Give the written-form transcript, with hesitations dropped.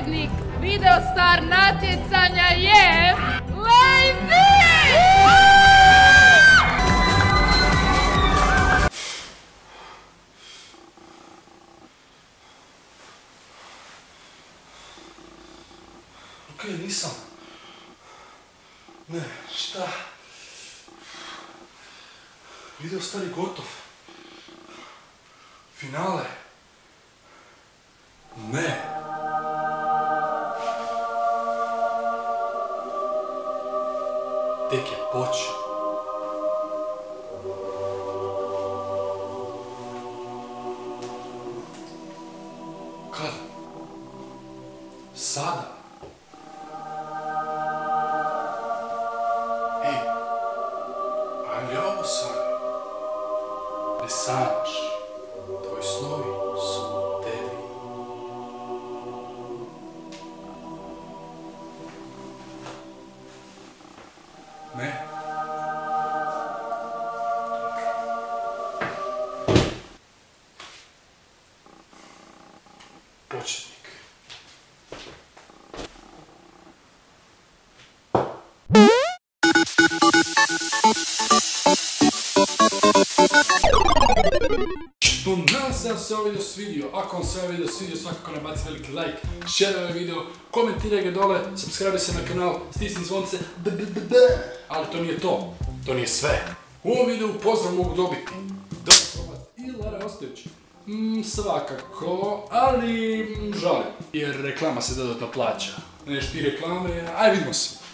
Pobjednik Videostar natjecanja je Lazy! Okej, nisam. Ne, šta? Videostar je gotov. Finale. Ne. Tek je počeo. Kada? Sada? Ej, ali je ovo sada? Ne sanjaš. Tvoji snovi su tebi. Ne? Početnik. Nadam se da vam se ovaj video svidio. Ako vam se ovaj video svidio, svakako nabaci veliki like, share ovaj video, komentiraj ga dole, subscribe se na kanal, stisni zvonce, ali to nije to, to nije sve. U ovom videu pozdrav mogu dobiti Don Probat i Lara Ostojić. Svakako, ali žalim, jer reklama se dodatno plaća. Neš ti reklame, aj vidimo se.